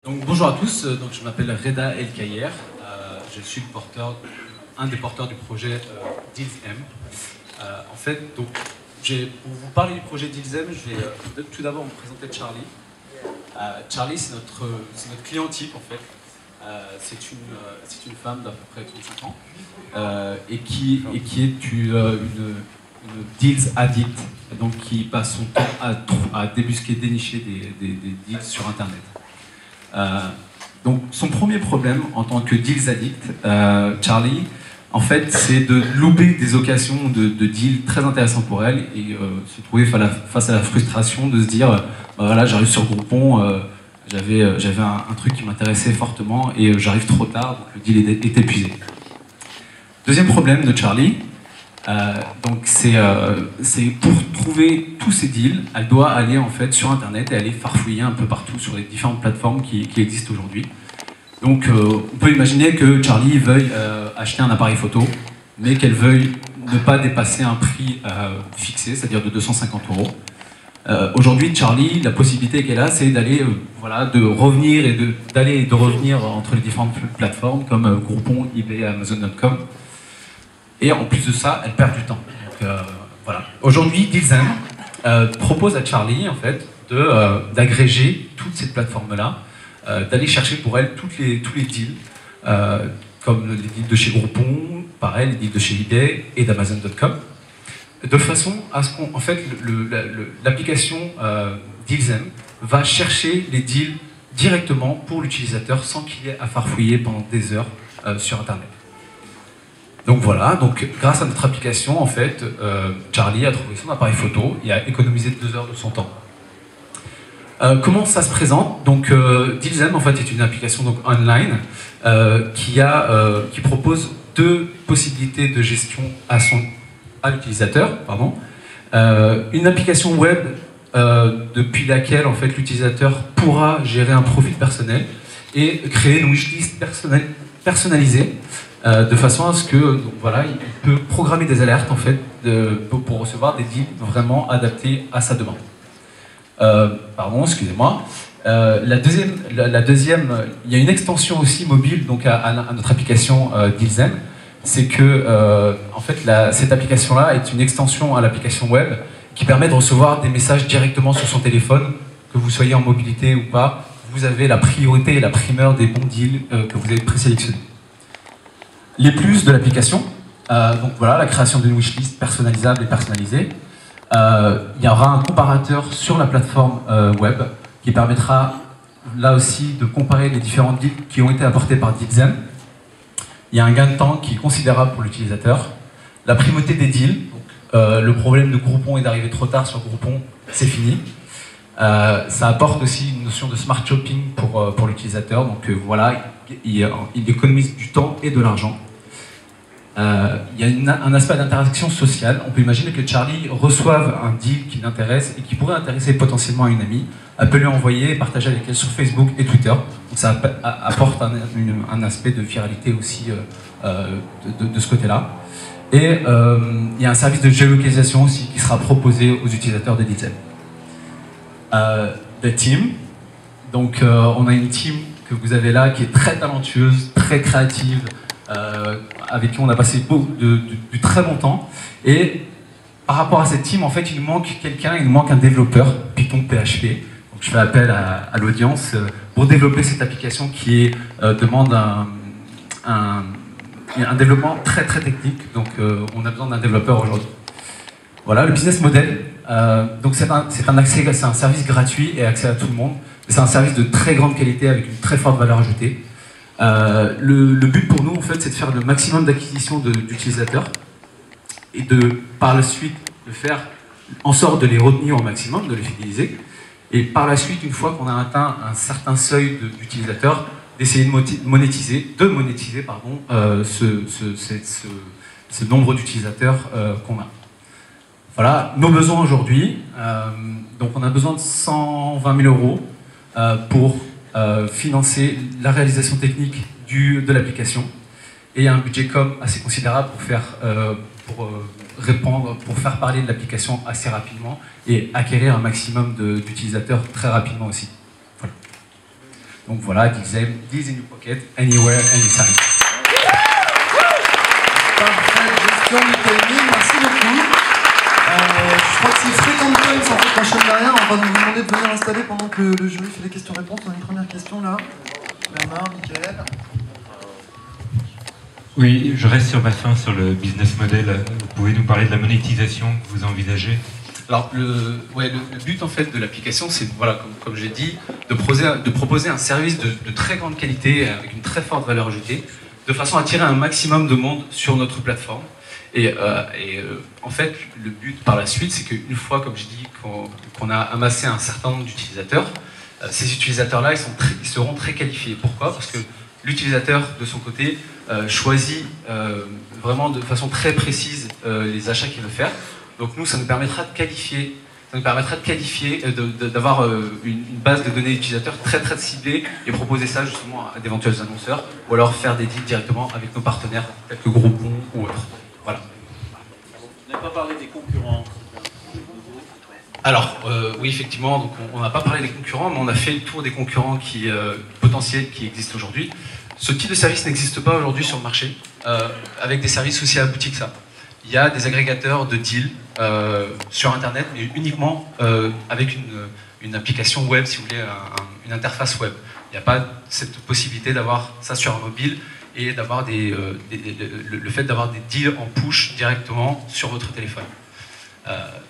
Donc, bonjour à tous, donc, je m'appelle Reda El Kayer, je suis un des porteurs du projet DealsM. En fait, donc, pour vous parler du projet DealsM, je vais tout d'abord vous présenter Charlie. Charlie, c'est notre client type en fait. C'est une femme d'à peu près 35 ans et qui est une deals addict, donc qui passe son temps à débusquer, dénicher des deals sur Internet. Donc son premier problème en tant que deals addict, Charlie, en fait, c'est de louper des occasions de deals très intéressants pour elle et se trouver face à la frustration de se dire bah voilà, j'arrive sur Groupon, j'avais un truc qui m'intéressait fortement et j'arrive trop tard, donc le deal est épuisé. Deuxième problème de Charlie, donc c'est pour trouver tous ces deals, elle doit aller en fait sur Internet et aller farfouiller un peu partout sur les différentes plateformes qui existent aujourd'hui. Donc on peut imaginer que Charlie veuille acheter un appareil photo, mais qu'elle veuille ne pas dépasser un prix fixé, c'est-à-dire de 250 €. Aujourd'hui, Charlie, la possibilité qu'elle a, c'est d'aller de revenir et d'aller et de revenir entre les différentes plateformes comme Groupon, eBay, Amazon.com. Et en plus de ça, elle perd du temps. Donc, voilà. Aujourd'hui, DealsM propose à Charlie en fait d'agréger toutes ces plateformes-là, d'aller chercher pour elle tous les deals, comme les deals de chez Groupon, pareil, les deals de chez eBay et d'Amazon.com, de façon à ce qu'en fait l'application DealsM va chercher les deals directement pour l'utilisateur sans qu'il ait à farfouiller pendant des heures sur Internet. Donc voilà, donc grâce à notre application, en fait, Charlie a trouvé son appareil photo et a économisé 2 heures de son temps. Comment ça se présente? Donc DealsM en fait est une application donc online qui propose deux possibilités de gestion à l'utilisateur, une application web depuis laquelle en fait l'utilisateur pourra gérer un profil personnel et créer une wishlist personnalisée. De façon à ce que il peut programmer des alertes en fait pour recevoir des deals vraiment adaptés à sa demande. Excusez-moi. La deuxième, il y a une extension aussi mobile donc à notre application DealsM. C'est que en fait cette application-là est une extension à l'application web qui permet de recevoir des messages directement sur son téléphone, que vous soyez en mobilité ou pas. Vous avez la priorité et la primeur des bons deals que vous avez présélectionnés. Les plus de l'application, la création d'une wishlist personnalisable et personnalisée. Il y aura un comparateur sur la plateforme web qui permettra là aussi de comparer les différents deals qui ont été apportés par DealsM. Il y a un gain de temps qui est considérable pour l'utilisateur. La primauté des deals, le problème de Groupon et d'arriver trop tard sur Groupon, c'est fini. Ça apporte aussi une notion de smart shopping pour l'utilisateur, donc il économise du temps et de l'argent. Il y a un aspect d'interaction sociale. On peut imaginer que Charlie reçoive un deal qui l'intéresse et qui pourrait intéresser potentiellement une amie. Elle peut lui envoyer et partager avec elle sur Facebook et Twitter. Donc ça apporte un aspect de viralité aussi de ce côté-là. Et il y a un service de géolocalisation aussi qui sera proposé aux utilisateurs de DealsM. The team. Donc on a une team que vous avez là qui est très talentueuse, très créative, avec qui on a passé du très bon temps. Et par rapport à cette team, en fait, il nous manque quelqu'un, il nous manque un développeur Python PHP. Donc je fais appel à l'audience pour développer cette application qui demande un développement très très technique. Donc on a besoin d'un développeur aujourd'hui. Voilà, le business model. Donc c'est un service gratuit et accès à tout le monde. C'est un service de très grande qualité avec une très forte valeur ajoutée. Le but pour nous, en fait, c'est de faire le maximum d'acquisition d'utilisateurs et par la suite, de faire en sorte de les retenir au maximum, de les fidéliser. Et par la suite, une fois qu'on a atteint un certain seuil d'utilisateurs, d'essayer de monétiser ce nombre d'utilisateurs qu'on a. Voilà, nos besoins aujourd'hui. Donc on a besoin de 120 000 € pour financer la réalisation technique de l'application. Et il y a un budget com assez considérable pour faire parler de l'application assez rapidement et acquérir un maximum d'utilisateurs très rapidement aussi. Voilà. Donc voilà, Deals in your pocket, anywhere, anytime. Parfait, gestion du timing, merci beaucoup. Je crois que c'est Fréquent Times en fait, enchaîne derrière. On va vous demander de venir installer pendant que le jury fait les questions-réponses. On a une première question là. Bernard, Michael. Oui, je reste sur ma fin sur le business model. Vous pouvez nous parler de la monétisation que vous envisagez? Alors le but en fait de l'application, c'est voilà, comme j'ai dit, de proposer un service de très grande qualité avec une très forte valeur ajoutée, de façon à attirer un maximum de monde sur notre plateforme. En fait, le but par la suite, c'est qu'une fois, comme je dis, qu'on a amassé un certain nombre d'utilisateurs, ces utilisateurs-là, ils seront très qualifiés. Pourquoi? Parce que l'utilisateur, de son côté, choisit vraiment de façon très précise les achats qu'il veut faire. Donc nous, ça nous permettra de qualifier, d'avoir une base de données utilisateurs très très ciblée et proposer ça justement à d'éventuels annonceurs, ou alors faire des deals directement avec nos partenaires tels que Groupon ou autres. Voilà. On n'a pas parlé des concurrents. Alors, oui, effectivement, donc on n'a pas parlé des concurrents, mais on a fait le tour des concurrents potentiels qui existent aujourd'hui. Ce type de service n'existe pas aujourd'hui sur le marché, avec des services aussi aboutis que ça. Il y a des agrégateurs de deals sur Internet, mais uniquement avec une application web, si vous voulez, une interface web. Il n'y a pas cette possibilité d'avoir ça sur un mobile et d'avoir le fait d'avoir des deals en push directement sur votre téléphone.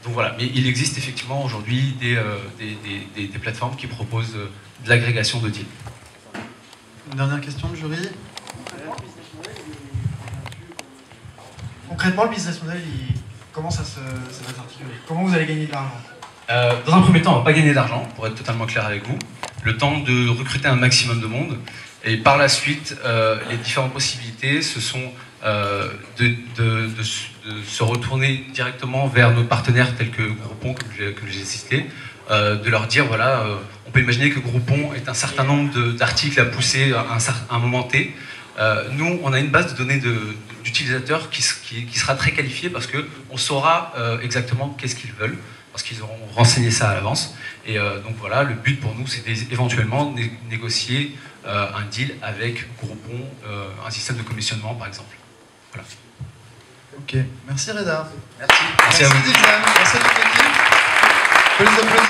Donc voilà, mais il existe effectivement aujourd'hui des plateformes qui proposent de l'agrégation de deals. Une dernière question de jury. Concrètement, le business model, comment ça va s'articuler? Comment vous allez gagner de l'argent? Dans un premier temps, on ne va pas gagner d'argent, pour être totalement clair avec vous. Le temps de recruter un maximum de monde. Et par la suite, les différentes possibilités, ce sont de se retourner directement vers nos partenaires tels que Groupon, que j'ai cité, de leur dire, voilà, on peut imaginer que Groupon est un certain nombre d'articles à pousser à un moment T. Nous, on a une base de données d'utilisateurs qui sera très qualifiée parce qu'on saura exactement qu'est-ce qu'ils veulent, parce qu'ils auront renseigné ça à l'avance. Et donc voilà, le but pour nous, c'est éventuellement négocier un deal avec Groupon, un système de commissionnement par exemple. Voilà. Ok, merci Reda. Merci à vous. Merci à toute l'équipe. On peut les applaudir.